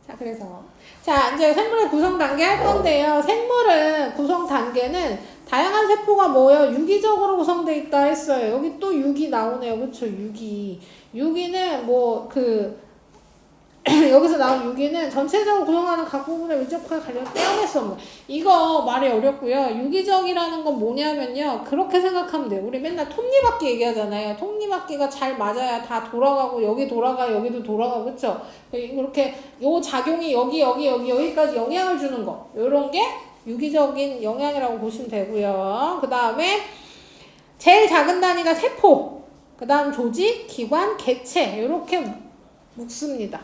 자, 그래서. 자, 이제 생물의 구성 단계 할 건데요. 생물은 구성 단계는 다양한 세포가 모여 유기적으로 구성되어 있다 했어요. 여기 또 유기 나오네요. 그쵸? 유기. 유기는 여기서 나온 유기는 전체적으로 구성하는 각 부분의 밀접하게 관련 떼어낼 수 없는. 이거 말이 어렵고요. 유기적이라는 건 뭐냐면요. 그렇게 생각하면 돼요. 우리 맨날 톱니바퀴 얘기하잖아요. 톱니바퀴가 잘 맞아야 다 돌아가고 여기 돌아가 여기도 돌아가고 그쵸? 이렇게 요 작용이 여기까지 영향을 주는 거. 요런 게 유기적인 영향이라고 보시면 되고요. 그 다음에 제일 작은 단위가 세포. 그 다음 조직, 기관, 개체. 요렇게 묶습니다.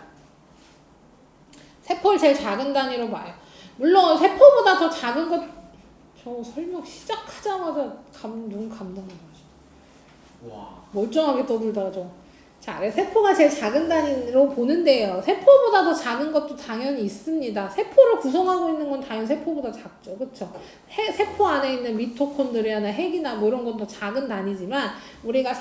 세포를 제일 작은 단위로 봐요. 물론 세포보다 더 작은 것, 저 설명 시작하자마자 눈 감동을 하죠. 와. 멀쩡하게 떠들다가 자, 세포가 제일 작은 단위로 보는데요. 세포보다 더 작은 것도 당연히 있습니다. 세포를 구성하고 있는 건 당연히 세포보다 작죠. 그쵸? 세포 안에 있는 미토콘드리아나 핵이나 뭐 이런 건 더 작은 단위지만 우리가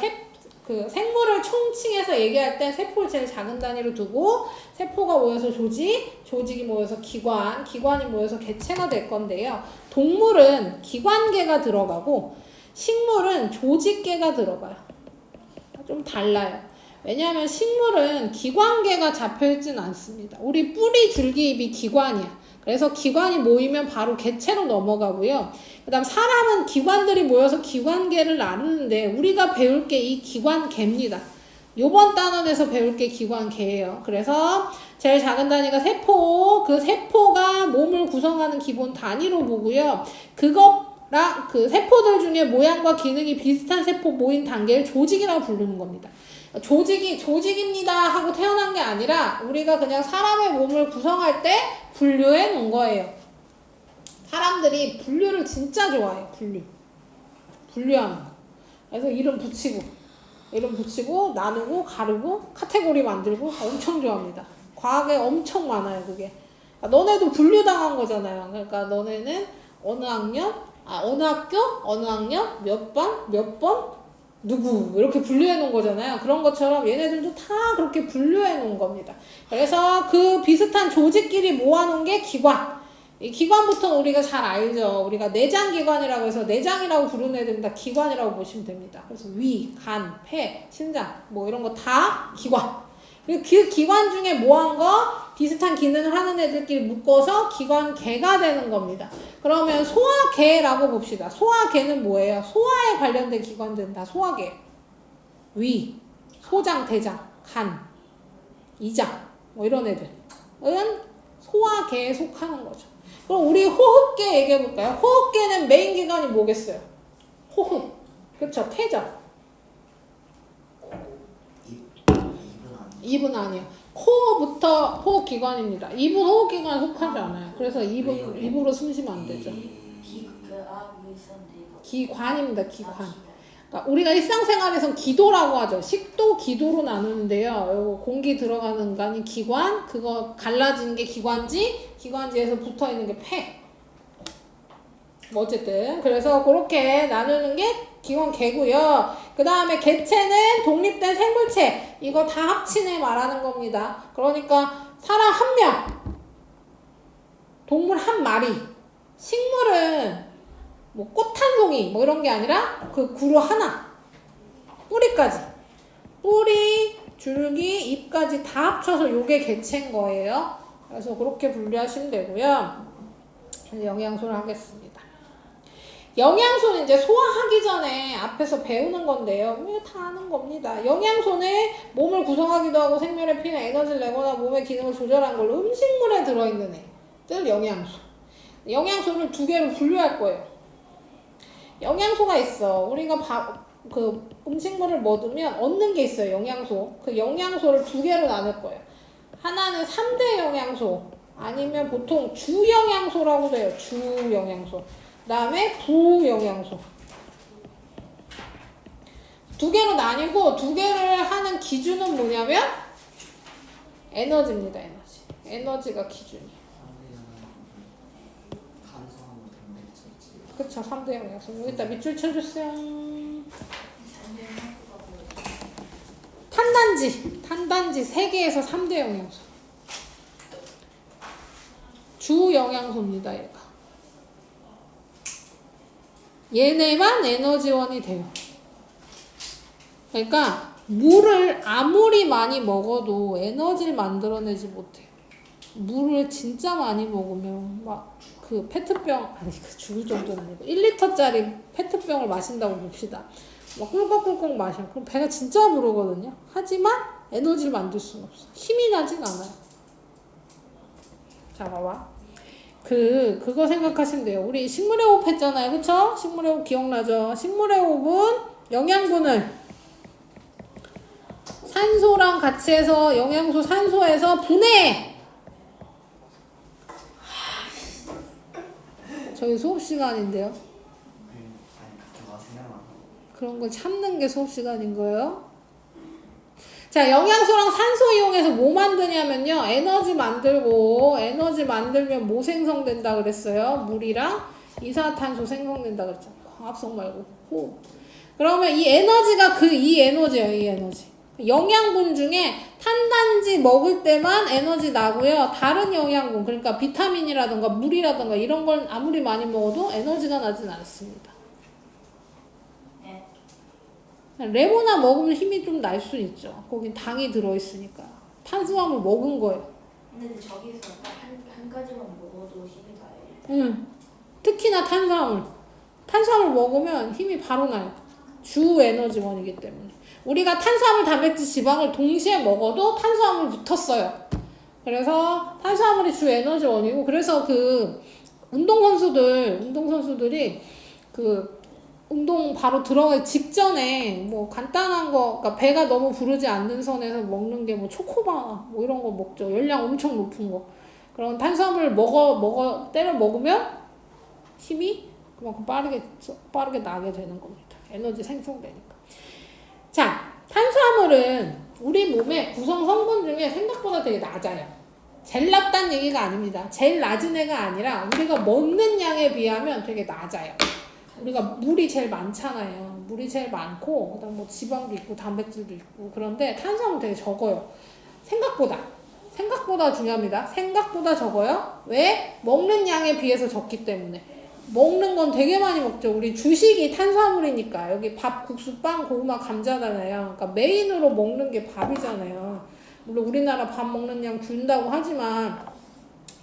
생물을 총칭해서 얘기할 때 세포를 제일 작은 단위로 두고 세포가 모여서 조직, 조직이 모여서 기관, 기관이 모여서 개체가 될 건데요. 동물은 기관계가 들어가고 식물은 조직계가 들어가요. 좀 달라요. 왜냐하면 식물은 기관계가 잡혀있진 않습니다. 우리 뿌리, 줄기, 잎이 기관이야. 그래서 기관이 모이면 바로 개체로 넘어가고요. 그 다음 사람은 기관들이 모여서 기관계를 나누는데 우리가 배울 게 이 기관계입니다. 요번 단원에서 배울 게 기관계예요. 그래서 제일 작은 단위가 세포, 그 세포가 몸을 구성하는 기본 단위로 보고요. 그 세포들 중에 모양과 기능이 비슷한 세포 모인 단계를 조직이라고 부르는 겁니다. 조직입니다 하고 태어난 게 아니라 우리가 그냥 사람의 몸을 구성할 때 분류해 놓은 거예요. 사람들이 분류를 진짜 좋아해요. 분류하는 거. 그래서 이름 붙이고 나누고 가르고 카테고리 만들고 엄청 좋아합니다. 과학에 엄청 많아요. 그게. 너네도 분류당한 거잖아요. 그러니까 너네는 어느 학교, 어느 학년, 몇 번, 누구 이렇게 분류해 놓은 거잖아요. 그런 것처럼 얘네들도 다 그렇게 분류해 놓은 겁니다. 그래서 그 비슷한 조직끼리 모아놓은 게 기관. 이 기관부터 우리가 잘 알죠. 우리가 내장기관이라고 해서 내장이라고 부르는 애들은 다 기관이라고 보시면 됩니다. 그래서 위, 간, 폐, 심장 뭐 이런 거 다 기관. 그 기관 중에 모아놓은 거 비슷한 기능을 하는 애들끼리 묶어서 기관계가 되는 겁니다. 그러면 소화계라고 봅시다. 소화계는 뭐예요? 소화에 관련된 기관들은 다 소화계. 위, 소장, 대장, 간, 이장 뭐 이런 애들은 소화계에 속하는 거죠. 그럼 우리 호흡계 얘기해 볼까요? 호흡계는 메인 기관이 뭐겠어요? 호흡. 그렇죠. 폐죠. 입은 아니에요. 코부터 호흡기관입니다. 입은 호흡기관에 속하지 않아요. 그래서 입으로 숨 쉬면 안 되죠. 기관입니다. 기관. 그러니까 우리가 일상생활에선 기도라고 하죠. 식도, 기도로 나누는데요. 요거 공기 들어가는 간이 기관, 그거 갈라진 게 기관지, 기관지에서 붙어있는 게 폐. 뭐 어쨌든 그래서 그렇게 나누는 게 기관계고요. 그 다음에 개체는 독립된 생물체. 이거 다 합친해 말하는 겁니다. 그러니까 사람 한 명, 동물 한 마리, 식물은 뭐 꽃 한 송이 뭐 이런 게 아니라 그 구루 하나, 뿌리까지, 뿌리, 줄기, 잎까지 다 합쳐서 요게 개체인 거예요. 그래서 그렇게 분류하시면 되고요. 영양소를 하겠습니다. 영양소는 이제 소화하기 전에 앞에서 배우는 건데요. 이거 다 아는 겁니다. 영양소는 몸을 구성하기도 하고 생명에 필요한 에너지를 내거나 몸의 기능을 조절하는 걸로 음식물에 들어있는 애들 영양소. 영양소를 두 개로 분류할 거예요. 영양소가 있어. 우리가 음식물을 먹으면 얻는 게 있어요. 영양소. 그 영양소를 두 개로 나눌 거예요. 하나는 3대 영양소 아니면 보통 주영양소라고도 해요. 주영양소. 그 다음에 부영양소. 두 개로 나뉘고 두 개를 하는 기준은 뭐냐면 에너지입니다. 에너지가 기준이에요. 그쵸. 3대 영양소. 여기다 밑줄 쳐주세요. 탄단지 3개에서 3대 영양소. 주 영양소입니다. 얘네만 에너지원이 돼요. 그러니까 물을 아무리 많이 먹어도 에너지를 만들어내지 못해요. 물을 진짜 많이 먹으면 막 그 페트병, 아니 그 죽을 정도는 아니고 1리터짜리 페트병을 마신다고 봅시다. 막 꿀꺽꿀꺽 마셔. 그럼 배가 진짜 부르거든요. 하지만 에너지를 만들 수는 없어. 힘이 나진 않아요. 자, 봐봐. 그거 생각하시면 돼요. 우리 식물의 호흡 했잖아요. 그쵸? 식물의 호흡 기억나죠? 식물의 호흡은 영양분을 산소랑 같이 해서 영양소 산소에서 분해해. 저희 수업 시간인데요. 그런 걸 참는 게 수업 시간인 거예요. 자, 영양소랑 산소 이용해서 뭐 만드냐면요. 에너지 만들고, 에너지 만들면 뭐 생성된다 그랬어요? 물이랑 이산화탄소 생성된다 그랬죠. 화합성 말고 호흡. 그러면 이 에너지가 이 에너지예요. 이 에너지. 영양분 중에 탄단지 먹을 때만 에너지 나고요. 다른 영양분, 그러니까 비타민이라든가 물이라든가 이런 걸 아무리 많이 먹어도 에너지가 나진 않습니다. 레모나 먹으면 힘이 좀 날 수 있죠. 거긴 당이 들어있으니까. 탄수화물 먹은 거예요. 근데 저기서 한 가지만 먹어도 힘이 나요. 응. 특히나 탄수화물. 탄수화물 먹으면 힘이 바로 나요. 주 에너지원이기 때문에. 우리가 탄수화물, 단백질, 지방을 동시에 먹어도 탄수화물 붙었어요. 그래서 탄수화물이 주 에너지원이고, 그래서 운동선수들이 운동 바로 들어가기 직전에 뭐 간단한 거, 그러니까 배가 너무 부르지 않는 선에서 먹는 게 뭐 초코바 뭐 이런 거 먹죠. 열량 엄청 높은 거. 그런 탄수화물을 때려 먹으면 힘이 그만큼 빠르게 나게 되는 겁니다. 에너지 생성되니까. 자, 탄수화물은 우리 몸의 구성 성분 중에 생각보다 되게 낮아요. 제일 낮다는 얘기가 아닙니다. 제일 낮은 애가 아니라 우리가 먹는 양에 비하면 되게 낮아요. 우리가 물이 제일 많잖아요. 물이 제일 많고, 그다음 뭐 지방도 있고, 단백질도 있고, 그런데 탄수화물 되게 적어요. 생각보다 중요합니다. 생각보다 적어요. 왜? 먹는 양에 비해서 적기 때문에. 먹는 건 되게 많이 먹죠. 우리 주식이 탄수화물이니까. 여기 밥, 국수, 빵, 고구마, 감자잖아요. 그러니까 메인으로 먹는 게 밥이잖아요. 물론 우리나라 밥 먹는 양 준다고 하지만,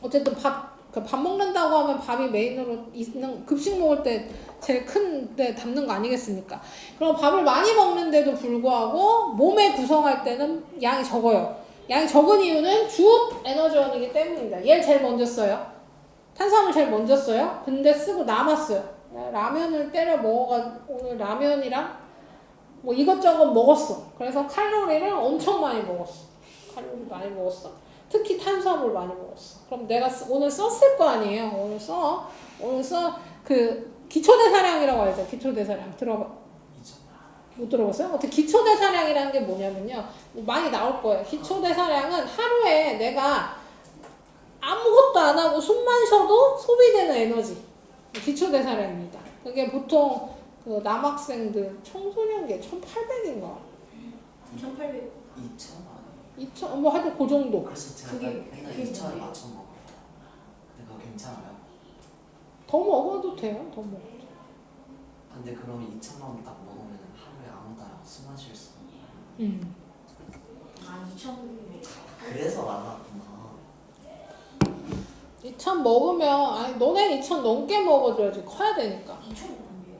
어쨌든 밥 먹는다고 하면 밥이 메인으로 있는, 급식 먹을 때 제일 큰 데 담는 거 아니겠습니까? 그럼 밥을 많이 먹는데도 불구하고 몸에 구성할 때는 양이 적어요. 양이 적은 이유는 주 에너지원이기 때문입니다. 얘를 제일 먼저 써요. 탄수화물 제일 먼저 써요. 근데 쓰고 남았어요. 라면을 때려 먹어가지고 오늘 라면이랑 뭐 이것저것 먹었어. 그래서 칼로리를 엄청 많이 먹었어. 칼로리 많이 먹었어. 특히 탄수화물 많이 먹었어. 그럼 내가 오늘 썼을 거 아니에요. 오늘 써. 기초대사량이라고 알죠? 기초대사량. 못 들어봤어요? 어떻게 기초대사량이라는 게 뭐냐면요. 많이 나올 거예요. 기초대사량은 하루에 내가 아무것도 안 하고 숨만 쉬어도 소비되는 에너지. 기초대사량입니다. 그게 보통 남학생들 청소년기 1800인가? 1800. 2000, 뭐 하여튼 그 정도. 그래서 제가 맨날 2000에 맞춰 먹어요. 근데 그거 괜찮아요? 더 먹어도 돼요. 더 먹어도. 근데 그러면 2000만 딱 먹으면 하루에 아무 따라 숨 마실 수 있는. 2000. 그래서 많았구나. 2000 먹으면, 아니 너네 2000 넘게 먹어줘야지. 커야 되니까. 2000 뭔데요?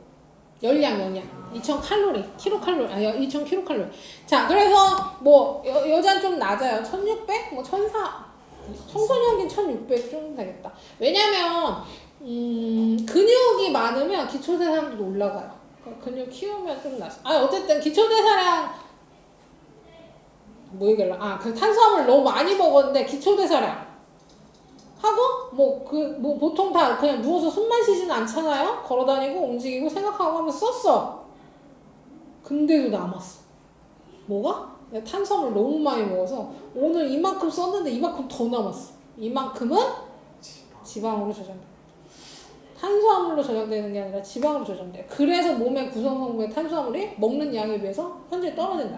열량 2000 칼로리, 킬로칼로리, 2000 킬로칼로리. 자, 그래서 뭐 여자는 좀 낮아요. 1600, 뭐 1400, 청소년기는 1600 좀 되겠다. 왜냐면 근육이 많으면 기초대사량도 올라가요. 근육 키우면 좀 낮아. 어쨌든 기초대사량 뭐 얘기할라? 그 탄수화물 너무 많이 먹었는데 기초대사량 하고 보통 다 그냥 누워서 숨만 쉬지는 않잖아요. 걸어다니고 움직이고 생각하고 하면 썼어. 근데도 남았어. 뭐가? 내가 탄수화물 너무 많이 먹어서 오늘 이만큼 썼는데 이만큼 더 남았어. 이만큼은 지방으로 저장돼. 탄수화물로 저장되는 게 아니라 지방으로 저장돼. 그래서 몸의 구성 성분의 탄수화물이 먹는 양에 비해서 현저히 떨어진다.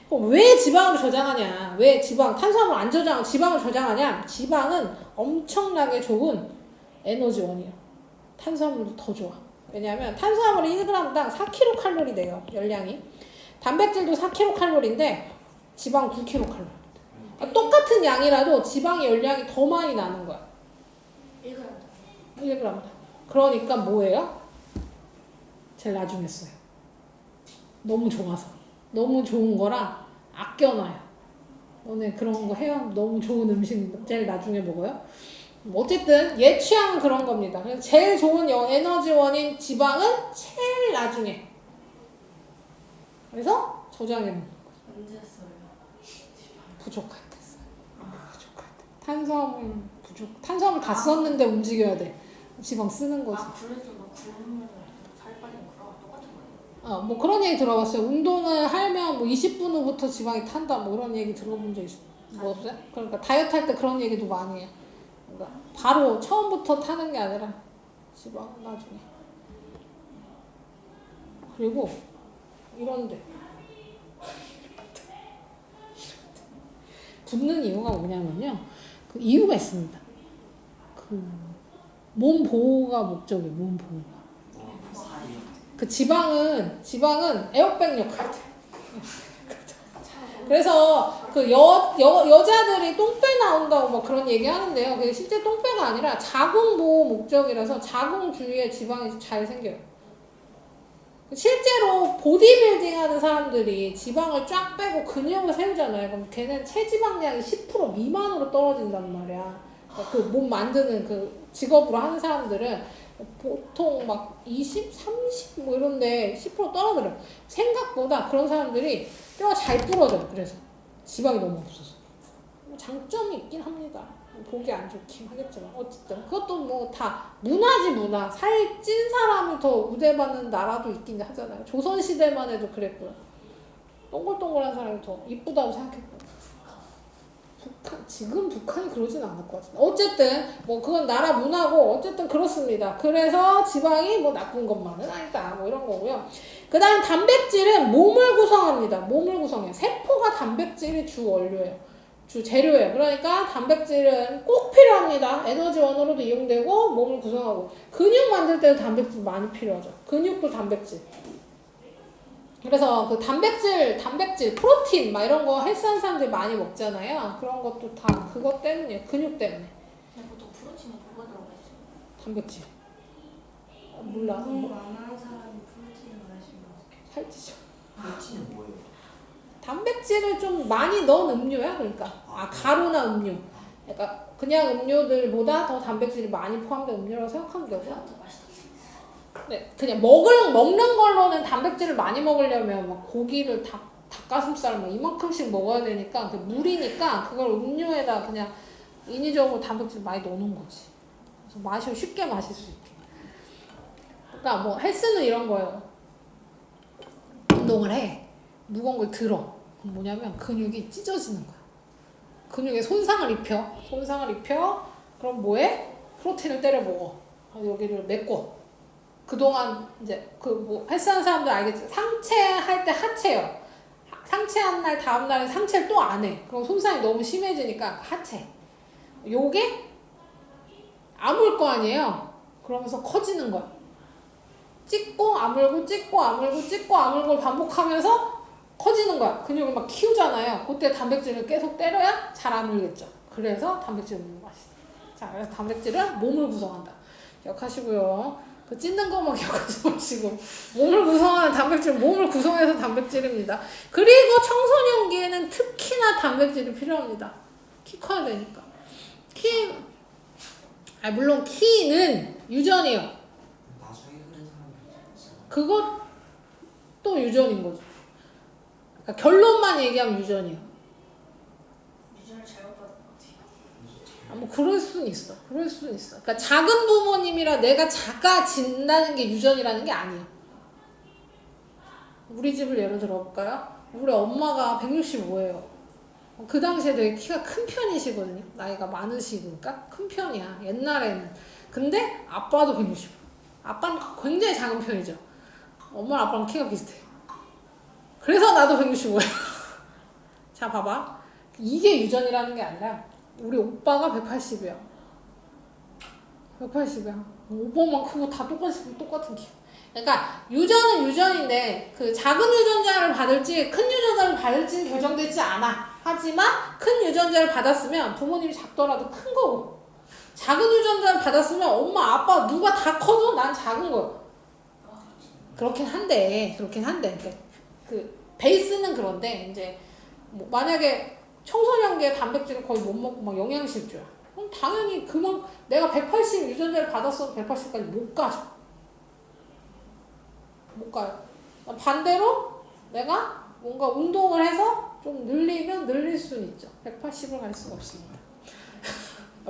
그럼 왜 지방을 저장하냐? 왜 탄수화물 안 저장하고 지방을 저장하냐? 지방은 엄청나게 좋은 에너지원이에요. 탄수화물도 더 좋아. 왜냐하면 탄수화물이 1g당 4kcal 돼요. 열량이. 단백질도 4kcal인데 지방 9kcal. 똑같은 양이라도 지방의 열량이 더 많이 나는 거야. 1g. 그러니까 뭐예요? 제일 나중에 써요. 너무 좋아서. 너무 좋은 거라 아껴놔요. 너네 그런 거 해요? 너무 좋은 음식 제일 나중에 먹어요? 어쨌든 얘 취향은 그런 겁니다. 그래서 제일 좋은 에너지원인 지방은 제일 나중에. 그래서 저장해 놓는 거예요. 언제 써요? 부족할 때 써요. 부족할 때. 탄수화물 다 썼는데 움직여야 돼. 지방 쓰는 거지. 그래서 막 굶으면 살 빠지는 그거랑 똑같은 거예요? 뭐 그런 얘기 들어봤어요. 운동을 하면 뭐 20분 후부터 지방이 탄다. 뭐 이런 얘기 들어본 적 있어요. 뭐 없어요? 그러니까 다이어트 할 때 그런 얘기도 많이 해요. 그러니까 바로 처음부터 타는 게 아니라 지방은 나중에. 그리고 이런데 붓는 이유가 뭐냐면요. 그 이유가 있습니다. 그 몸 보호가 목적이에요. 몸 보호가. 그 지방은 에어백 역할을 해요. 그래서 그 여자들이 똥배 나온다고 막 그런 얘기 하는데요. 그게 실제 똥배가 아니라 자궁 보호 목적이라서 자궁 주위에 지방이 잘 생겨요. 실제로 보디빌딩 하는 사람들이 지방을 쫙 빼고 근육을 세우잖아요. 그럼 걔는 체지방량이 10% 미만으로 떨어진단 말이야. 그러니까 그 몸 만드는 그 직업으로 하는 사람들은 보통 막 20, 30 뭐 이런데 10% 떨어져요. 생각보다 그런 사람들이 뼈가 잘 부러져요. 그래서 지방이 너무 없어서. 장점이 있긴 합니다. 보기 안 좋긴 하겠지만 어쨌든 그것도 뭐 다 문화지 문화. 살 찐 사람이 더 우대받는 나라도 있긴 하잖아요. 조선시대만 해도 그랬고요. 동글동글한 사람이 더 이쁘다고 생각했고. 지금 북한이 그러진 않을 것 같은데. 어쨌든 뭐 그건 나라 문화고 어쨌든 그렇습니다. 그래서 지방이 뭐 나쁜 것만은 아니다. 뭐 이런 거고요. 그 다음 단백질은 몸을 구성합니다. 몸을 구성해요. 세포가 단백질이 주 원료예요. 주 재료예요. 그러니까 단백질은 꼭 필요합니다. 에너지원으로도 이용되고 몸을 구성하고 근육 만들 때도 단백질 많이 필요하죠. 근육도 단백질. 그래서 그 단백질, 프로틴 막 이런 거 헬스하는 사람들이 많이 먹잖아요. 그런 것도 다 그것 때문이에요. 근육 때문에. 근데 보통 프로틴에 뭐가 들어가 있어요? 단백질. 몰라. 운동 안 하는 사람이 프로틴을 마시면 어떡해? 살찌죠. 프로틴은 뭐예요? 단백질을 좀 많이 넣은 음료야. 그러니까 가루나 음료. 그러니까 그냥 음료들보다 더 단백질이 많이 포함된 음료라고 생각하면 되고. 더 맛있다. 네, 그냥 먹는 걸로는 단백질을 많이 먹으려면 막 고기를 닭가슴살 뭐 이만큼씩 먹어야 되니까 그 물이니까 그걸 음료에다 그냥 인위적으로 단백질 많이 넣는 거지. 그래서 쉽게 마실 수 있게. 그러니까 뭐 헬스는 이런 거예요. 운동을 해. 무거운 걸 들어. 그럼 뭐냐면 근육이 찢어지는 거야. 근육에 손상을 입혀. 그럼 뭐해? 프로틴을 때려 먹어. 여기를 메꿔. 그동안 이제 그 뭐 헬스하는 사람들 알겠지? 상체할 때 하체요. 상체한 날 다음 날에 상체를 또 안 해. 그럼 손상이 너무 심해지니까 하체. 요게 아물 거 아니에요. 그러면서 커지는 거야. 찍고 아물고 반복하면서 커지는 거야. 근육을 막 키우잖아요. 그때 단백질을 계속 때려야 잘 아물겠죠. 그래서 단백질 먹는 맛이다. 자, 그래서 단백질은 몸을 구성한다. 기억하시고요. 그 찢는 것만 기억하지 마시고 몸을 구성하는 단백질, 몸을 구성해서 단백질입니다. 그리고 청소년기에는 특히나 단백질이 필요합니다. 키 커야 되니까. 물론 키는 유전이에요. 나중에 그런 사람이 그것도 유전인 거죠. 그러니까 결론만 얘기하면 유전이에요. 유전을 잘못 받은 것 같아요. 뭐 그럴 수는 있어. 그러니까 작은 부모님이라 내가 작아진다는 게 유전이라는 게 아니에요. 우리 집을 예로 들어볼까요? 우리 엄마가 165예요. 그 당시에 되게 키가 큰 편이시거든요. 나이가 많으시니까 큰 편이야. 옛날에는. 근데 아빠도 165. 아빠는 굉장히 작은 편이죠. 엄마랑 아빠랑 키가 비슷해. 그래서 나도 165예요. 자, 봐봐. 이게 유전이라는 게 아니라 우리 오빠가 180이야. 180이야. 오빠만 크고 다 똑같은 키. 그러니까 유전은 유전인데 그 작은 유전자를 받을지 큰 유전자를 받을지 결정되지 않아. 하지만 큰 유전자를 받았으면 부모님이 작더라도 큰 거고, 작은 유전자를 받았으면 엄마 아빠 누가 다 커도 난 작은 거예요. 그렇긴 한데 그러니까 그 베이스는 그런데 이제 뭐 만약에 청소년기에 단백질을 거의 못 먹고 막 영양실조야. 그럼 당연히 내가 180 유전자를 받았어도 180까지 못 가죠. 못 가요. 반대로 내가 뭔가 운동을 해서 좀 늘리면 늘릴 수는 있죠. 180을 갈 수가 없습니다.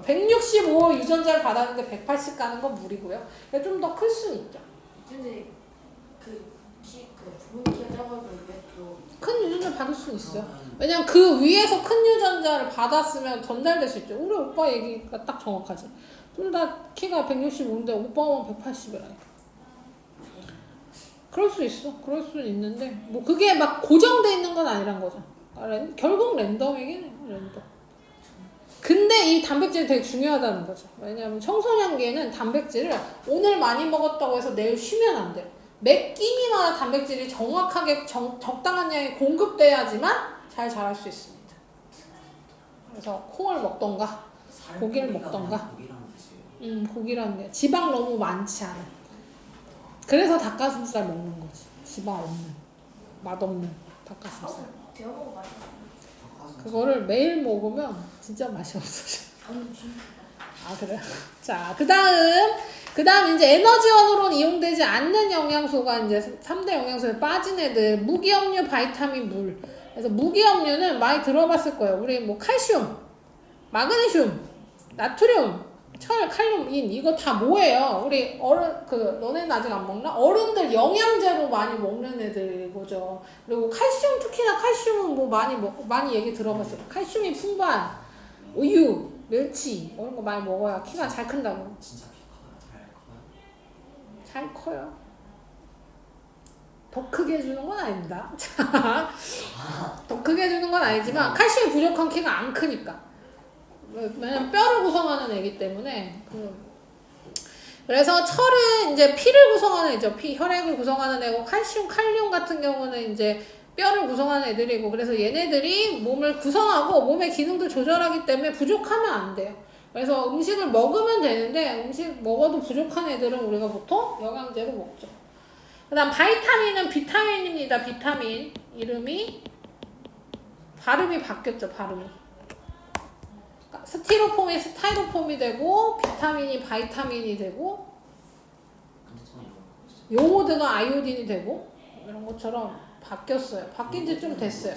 165 유전자를 받았는데 180 가는 건 무리고요. 좀 더 클 수는 있죠. 근데 부모님 키가 작아도 왜또 큰 유전자를 받을 수는 있어요. 왜냐면 그 위에서 큰 유전자를 받았으면 전달될 수 있죠. 우리 오빠 얘기가 딱 정확하지. 둘 다 키가 165인데 오빠만 180이라니까. 그럴 수 있어. 그럴 수는 있는데 뭐 그게 막 고정돼 있는 건 아니란 거죠. 결국 랜덤이긴 해요. 랜덤. 근데 이 단백질이 되게 중요하다는 거죠. 왜냐하면 청소년기에는 단백질을 오늘 많이 먹었다고 해서 내일 쉬면 안 돼요. 매 끼니마다 단백질이 정확하게 적당한 양이 공급돼야지만 잘 자랄 수 있습니다. 그래서 콩을 먹던가 고기를 먹던가. 고기라는 게 지방 너무 많지 않은. 그래서 닭가슴살 먹는 거지. 지방 없는, 맛없는 닭가슴살. 데워 먹으면 맛있어. 그거를 매일 먹으면 진짜 맛이 없어져. 아니 진짜. 아, 그래요? 자, 그 다음 이제 에너지원으로는 이용되지 않는 영양소가 이제 3대 영양소에 빠진 애들. 무기염류, 바이타민, 물. 그래서 무기염류는 많이 들어봤을 거예요. 우리 뭐 칼슘, 마그네슘, 나트륨, 철, 칼륨, 인 이거 다 뭐예요? 우리 너네는 아직 안 먹나? 어른들 영양제로 많이 먹는 애들이죠. 그리고 칼슘, 특히나 칼슘은 뭐 많이 얘기 들어봤어요. 칼슘이 풍부한 우유, 멸치 이런 거 많이 먹어야 키가 잘 큰다고. 진짜 키 커요? 잘 커요. 더 크게 해주는 건 아닙니다. 자, 더 크게 해주는 건 아니지만 칼슘이 부족한 키가 안 크니까. 왜냐면 뼈를 구성하는 애기 때문에. 그래서 철은 이제 피를 구성하는 애죠. 혈액을 구성하는 애고, 칼슘, 칼륨 같은 경우는 이제 뼈를 구성하는 애들이고, 그래서 얘네들이 몸을 구성하고 몸의 기능도 조절하기 때문에 부족하면 안 돼요. 그래서 음식을 먹으면 되는데 음식 먹어도 부족한 애들은 우리가 보통 영양제로 먹죠. 그 다음 바이타민은 비타민입니다. 비타민 발음이 바뀌었죠. 발음이. 스티로폼이 스타이로폼이 되고 비타민이 바이타민이 되고 요오드가 아이오딘이 되고 이런 것처럼 바뀌었어요. 바뀐 지 좀 됐어요.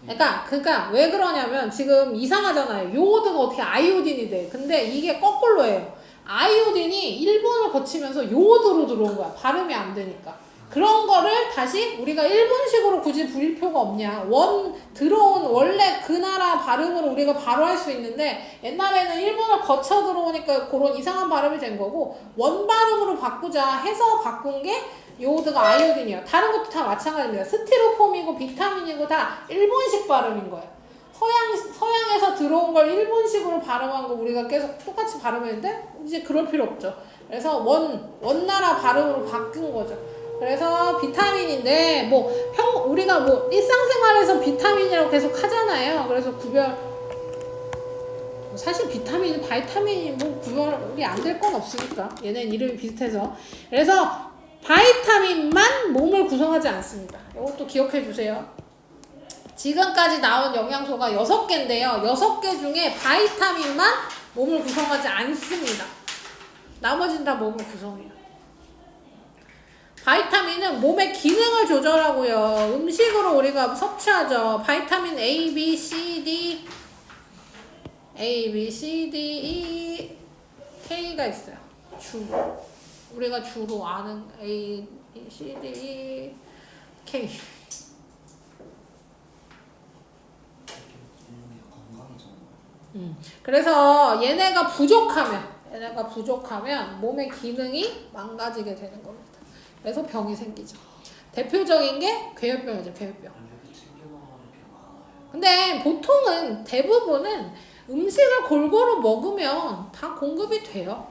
그러니까 왜 그러냐면 지금 이상하잖아요. 요오드가 어떻게 아이오딘이 돼. 근데 이게 거꾸로 해요. 아이오딘이 일본을 거치면서 요오드로 들어온 거야. 발음이 안 되니까. 그런 거를 다시 우리가 일본식으로 굳이 부릴 필요가 없냐. 들어온 원래 그 나라 발음으로 우리가 바로 할 수 있는데 옛날에는 일본을 거쳐 들어오니까 그런 이상한 발음이 된 거고 원 발음으로 바꾸자 해서 바꾼 게 요오드가 아이오딘이에요. 다른 것도 다 마찬가지입니다. 스티로폼이고 비타민이고 다 일본식 발음인 거예요. 서양에서 들어온 걸 일본식으로 발음한 거 우리가 계속 똑같이 발음했는데 이제 그럴 필요 없죠. 그래서 원나라 발음으로 바뀐 거죠. 그래서 비타민인데 우리가 일상생활에서 비타민이라고 계속 하잖아요. 그래서 사실 비타민, 바이타민이 구별이 안 될 건 없으니까 얘네는 이름이 비슷해서. 그래서 바이타민만 몸을 구성하지 않습니다. 이것도 기억해 주세요. 지금까지 나온 영양소가 6개인데요. 6개 중에 바이타민만 몸을 구성하지 않습니다. 나머지는 다 몸을 구성해요. 바이타민은 몸의 기능을 조절하고요. 음식으로 우리가 섭취하죠. 바이타민 A, B, C, D, E, K가 있어요. 우리가 주로 아는 A, B, C, D, E, K. 그래서 얘네가 부족하면 몸의 기능이 망가지게 되는 겁니다. 그래서 병이 생기죠. 대표적인 게 괴혈병이죠. 괴혈병. 근데 보통은 대부분은 음식을 골고루 먹으면 다 공급이 돼요.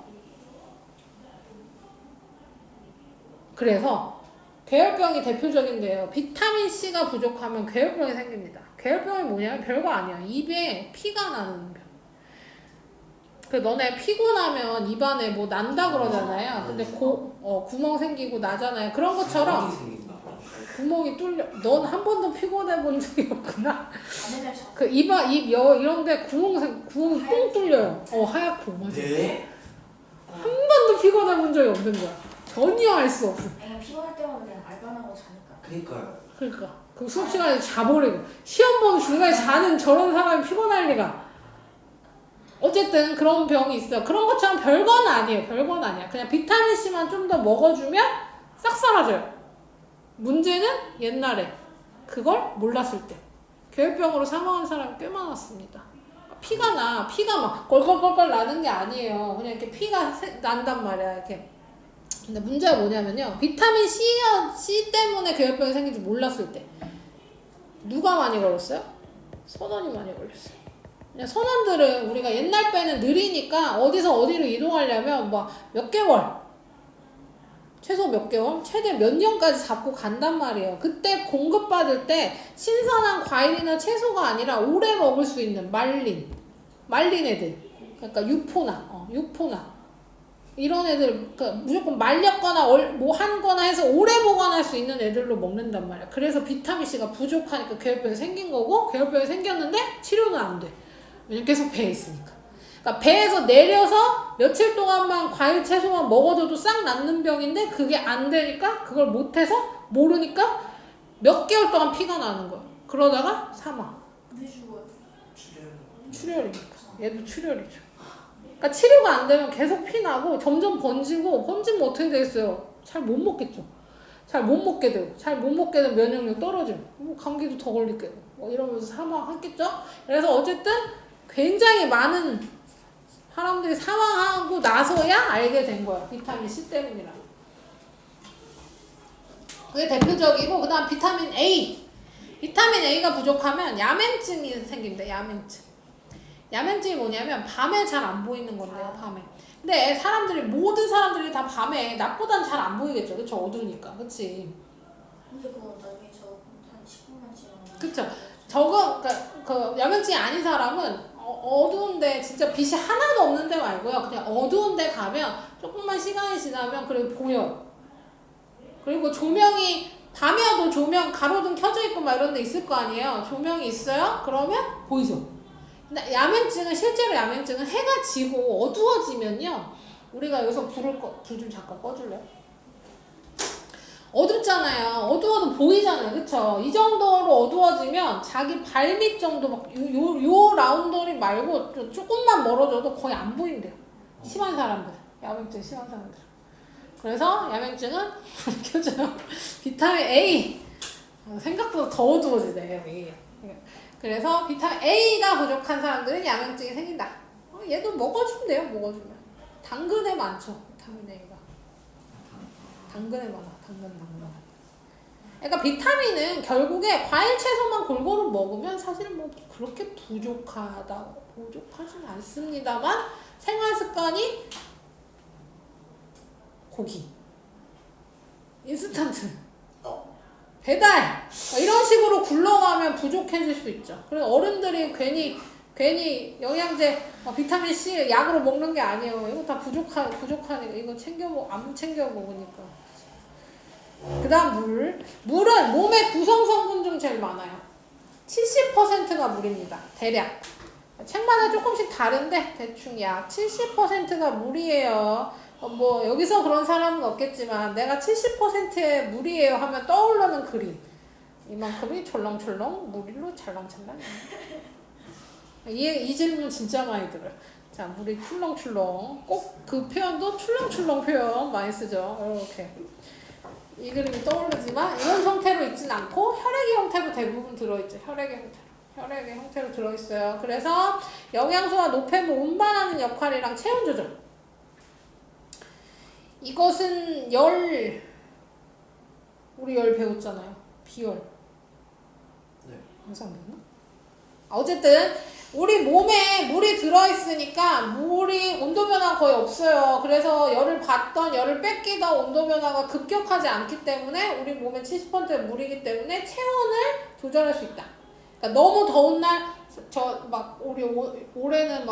그래서 괴혈병이 대표적인데요. 비타민 C가 부족하면 괴혈병이 생깁니다. 괴혈병이 뭐냐면 별거 아니야. 입에 피가 나는 병. 그 너네 피곤하면 입안에 뭐 난다 그러잖아요. 근데 구멍 생기고 나잖아요. 그런 것처럼 구멍이 뚫려. 넌 한 번도 피곤해 본 적이 없구나. 그 입 이런데 구멍이 뻥 뚫려요. 하얗고 맞아. 네? 한 번도 피곤해 본 적이 없는 거야. 전혀 알 수 없어. 그냥 피곤할 때마다 그냥 알바나고 자니까. 그러니까 그 수업 시간에 자버리고 시험 보는 중간에 자는 저런 사람이 피곤할 리가. 어쨌든 그런 병이 있어. 그런 것처럼 별건 아니에요. 별건 아니야. 그냥 비타민 C만 좀 더 먹어주면 싹 사라져요. 문제는 옛날에 그걸 몰랐을 때 괴혈병으로 사망한 사람이 꽤 많았습니다. 피가 막 꼴꼴꼴꼴 나는 게 아니에요. 그냥 이렇게 피가 난단 말이야. 이렇게. 근데 문제가 뭐냐면요. 비타민 C 때문에 괴혈병이 생긴지 몰랐을 때 누가 많이 걸렸어요? 선원이 많이 걸렸어요. 그냥 선원들은 우리가 옛날 때는 느리니까 어디서 어디로 이동하려면 막 몇 개월, 최소 몇 개월, 최대 몇 년까지 잡고 간단 말이에요. 그때 공급받을 때 신선한 과일이나 채소가 아니라 오래 먹을 수 있는 말린 애들, 그러니까 육포나 이런 애들, 그러니까 무조건 말렸거나 뭐 한거나 해서 오래 보관할 수 있는 애들로 먹는단 말이야. 그래서 비타민 C가 부족하니까 괴혈병이 생긴 거고, 괴혈병이 생겼는데 치료는 안 돼. 왜냐면 계속 배에 있으니까. 그러니까 배에서 내려서 며칠 동안만 과일 채소만 먹어줘도 싹 낫는 병인데 그게 안 되니까 그걸 못해서 모르니까 몇 개월 동안 피가 나는 거야. 그러다가 사망. 왜 죽어요? 출혈이니까. 얘도 출혈이죠. 그러니까 치료가 안 되면 계속 피 나고 점점 번지면 어떻게 되겠어요? 잘 못 먹겠죠. 잘 못 먹게 되고, 잘 못 먹게 되면 면역력 떨어지고, 뭐 감기도 더 걸리게 되고, 뭐 이러면서 사망하겠죠. 그래서 어쨌든 굉장히 많은 사람들이 사망하고 나서야 알게 된 거야. 비타민 C 때문이라. 그게 대표적이고, 그 다음 비타민 A. 비타민 A가 부족하면 야맹증이 생깁니다. 야맹증이 뭐냐면 밤에 잘 안 보이는 건데요. 밤에. 근데 모든 사람들이 다 밤에 낮보다는 잘 안 보이겠죠. 그쵸? 어두우니까. 그치? 근데 그거 나중에 저 한 10분만 지나면. 그쵸? 그 야맹증이 아닌 사람은 어두운데 진짜 빛이 하나도 없는 데 말고요. 그냥 어두운 데 가면 조금만 시간이 지나면 그래도 보여요. 그리고 조명이 밤이어도 조명 가로등 켜져 있고 막 이런 데 있을 거 아니에요. 조명이 있어요? 그러면 보이죠? 근데 실제로 야맹증은 해가 지고 어두워지면요. 우리가 여기서 불 좀 잠깐 꺼줄래요? 어둡잖아요. 어두워도 보이잖아요. 그쵸? 이 정도로 어두워지면 자기 발밑 정도 요 라운더리 말고 조금만 멀어져도 거의 안 보인대요. 심한 사람들. 야맹증 심한 사람들. 그래서 야맹증은 켜져요. 비타민 A. 생각보다 더 어두워지네. 여기. 그래서 비타민 A가 부족한 사람들은 야맹증이 생긴다. 얘도 먹어주면 돼요. 먹어주면. 당근에 많죠. 비타민 A가. 당근에 많아. 당근. 그러니까 비타민은 결국에 과일 채소만 골고루 먹으면 사실은 뭐 그렇게 부족하진 않습니다만 생활 습관이 고기, 인스턴트, 배달 이런 식으로 굴러가면 부족해질 수 있죠. 그래서 어른들이 괜히 영양제, 비타민 C 약으로 먹는 게 아니에요. 이거 다 부족하니까 이거 안 챙겨 먹으니까. 그 다음 물은 몸의 구성 성분 중 제일 많아요. 70%가 물입니다. 대략. 책마다 조금씩 다른데 대충 약 70%가 물이에요. 뭐 여기서 그런 사람은 없겠지만 내가 70%의 물이에요 하면 떠오르는 그림. 이만큼이 철렁철렁 물로 찰랑찰랑. 이 질문 진짜 많이 들어요. 자, 물이 출렁출렁. 꼭 그 표현도 출렁출렁 표현 많이 쓰죠. 이렇게. 이 그림이 떠오르지만 이런 형태로 있진 않고 혈액의 형태로 대부분 들어있죠. 혈액의 형태로 들어있어요. 그래서 영양소와 노폐물 운반하는 역할이랑 체온 조절. 이것은 우리 열 배웠잖아요. 비열. 네. 항상 배웠나? 어쨌든 우리 몸에 물이 들어있으니까 물이 온도 변화 거의 없어요. 그래서 열을 받던 열을 뺏기던 온도 변화가 급격하지 않기 때문에 우리 몸의 70%가 물이기 때문에 체온을 조절할 수 있다. 그러니까 너무 더운 날 우리 올해는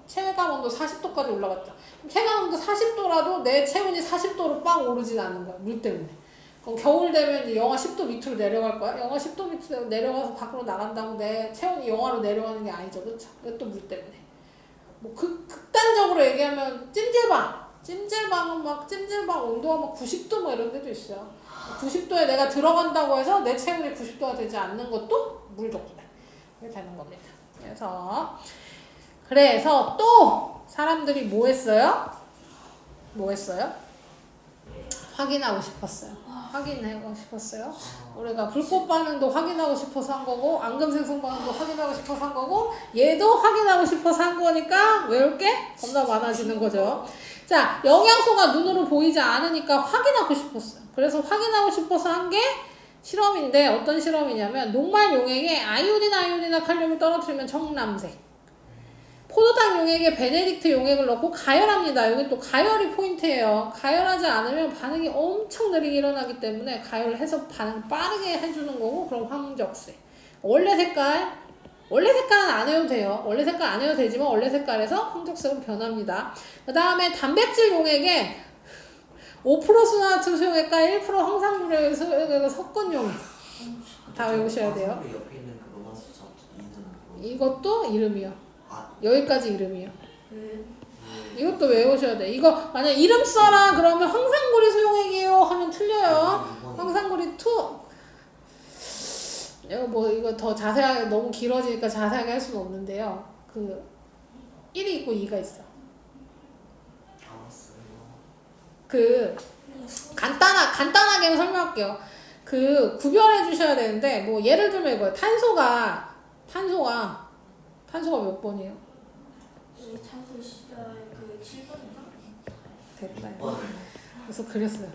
체감 온도 40도까지 올라갔죠. 체감 온도 40도라도 내 체온이 40도로 빵 오르진 않는 거야. 물 때문에. 그럼 겨울 되면 이제 영하 10도 밑으로 내려갈 거야. 영하 10도 밑으로 내려가서 밖으로 나간다고 내 체온이 영하로 내려가는 게 아니죠. 그렇죠? 그것도 물 때문에. 뭐 극단적으로 얘기하면 찜질방은 찜질방 온도가 90도 이런 데도 있어요. 90도에 내가 들어간다고 해서 내 체온이 90도가 되지 않는 것도 물 덕분에 그게 되는 겁니다. 그래서 또 사람들이 뭐 했어요? 확인하고 싶었어요. 우리가 불꽃 반응도 확인하고 싶어서 한 거고, 앙금생성 반응도 확인하고 싶어서 한 거고, 얘도 확인하고 싶어서 한 거니까 외울 게 겁나 많아지는 거죠. 자, 영양소가 눈으로 보이지 않으니까 확인하고 싶었어요. 그래서 확인하고 싶어서 한 게 실험인데, 어떤 실험이냐면 녹말 용액에 아이오딘이나 칼륨을 떨어뜨리면 청람색, 포도당 용액에 베네딕트 용액을 넣고 가열합니다. 여기 또 가열이 포인트예요. 가열하지 않으면 반응이 엄청 느리게 일어나기 때문에 가열을 해서 반응 빠르게 해주는 거고, 그럼 황적색. 원래 색깔은 안 해도 돼요. 원래 색깔 안 해도 되지만 원래 색깔에서 황적색으로 변합니다. 그 다음에 단백질 용액에 5% 수나트 수용액과 1% 황산물을 섞은 용액. 다 외우셔야 돼요. 옆에 있는 그 로마 숫자 2는 이것도 이름이요. 여기까지 이름이요. 이것도 외우셔야 돼. 이거 만약 이름 써라 그러면 황산구리 수용액이에요 하면 틀려요. 황산구리 2. 이거 더 자세하게 너무 길어지니까 자세하게 할 수는 없는데요. 1이 있고 2가 있어. 간단하게 설명할게요. 구별해 주셔야 되는데, 예를 들면 이거예요. 탄소가 몇 번이에요? 탄소 시절 7번인가? 됐다. 그래서 그랬어요.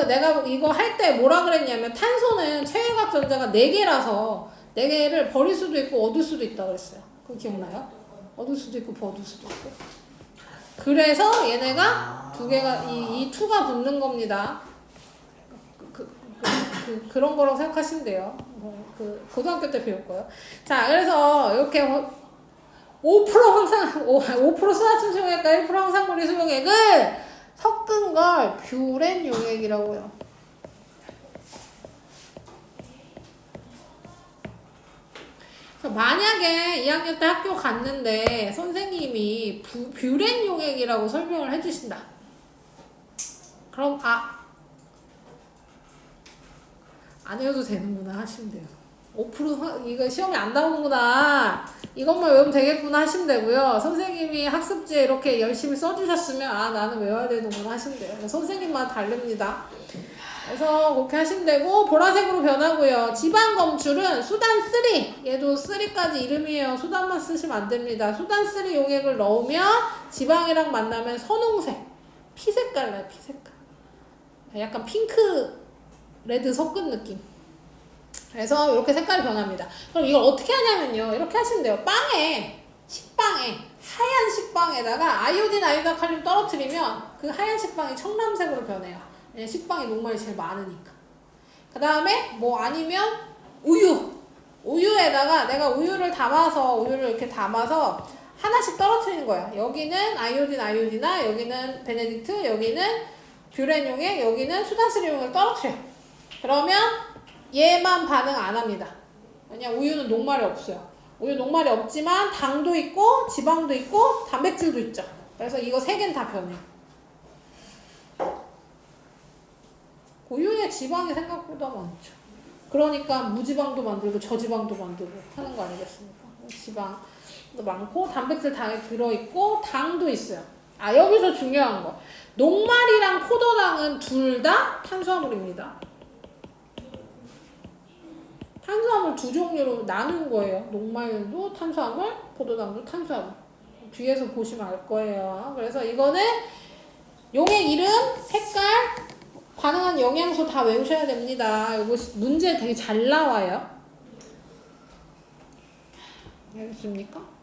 내가 이거 할 때 뭐라 그랬냐면, 탄소는 최외각 전자가 4개라서 4개를 버릴 수도 있고 얻을 수도 있다고 그랬어요. 그거 기억나요? 얻을 수도 있고 버릴 수도 있고. 그래서 얘네가 2개가 이 2가 붙는 겁니다. 그런 거라고 생각하시면 돼요. 고등학교 때 배울 거예요. 자, 그래서 이렇게 5% 수나트 수용액과 1% 황산구리 수용액을 섞은 걸 뷰렌 용액이라고 해요. 만약에 2학년 때 학교 갔는데 선생님이 뷰렌 용액이라고 설명을 해주신다. 그럼 안 해도 되는구나 하시면 돼요. 5% 이거 시험에 안 나오는구나, 이것만 외우면 되겠구나 하시면 되고요. 선생님이 학습지에 이렇게 열심히 써주셨으면 나는 외워야 되는구나 하시면 돼요. 선생님마다 다릅니다. 그래서 그렇게 하시면 되고, 보라색으로 변하고요. 지방 검출은 수단 3, 얘도 3까지 이름이에요. 수단만 쓰시면 안 됩니다. 수단 3 용액을 넣으면 지방이랑 만나면 선홍색, 피색깔 나요. 피색깔 약간 핑크 레드 섞은 느낌. 그래서 이렇게 색깔이 변합니다. 그럼 이걸 어떻게 하냐면요, 이렇게 하시면 돼요. 식빵에 하얀 식빵에다가 아이오딘 칼륨 떨어뜨리면 그 하얀 식빵이 청람색으로 변해요. 왜냐면 식빵에 녹말이 제일 많으니까. 그 다음에 아니면 우유에다가 내가 우유를 이렇게 담아서 하나씩 떨어뜨리는 거예요. 여기는 아이오딘이나 여기는 베네딕트, 여기는 뷰렌 용액, 여기는 수단스리 용액을 떨어뜨려요. 그러면 얘만 반응 안 합니다. 왜냐면 우유는 녹말이 없어요. 우유 녹말이 없지만 당도 있고 지방도 있고 단백질도 있죠. 그래서 이거 3개는 다 변해요. 우유에 지방이 생각보다 많죠. 그러니까 무지방도 만들고 저지방도 만들고 하는 거 아니겠습니까? 지방도 많고 단백질 당에 들어있고 당도 있어요. 여기서 중요한 거. 녹말이랑 포도당은 둘 다 탄수화물입니다. 탄수화물 2종류로 나눈 거예요. 녹말도 탄수화물, 포도당도 탄수화물. 뒤에서 보시면 알 거예요. 그래서 이거는 용액 이름, 색깔, 반응한 영양소 다 외우셔야 됩니다. 이거 문제 되게 잘 나와요. 알겠습니까?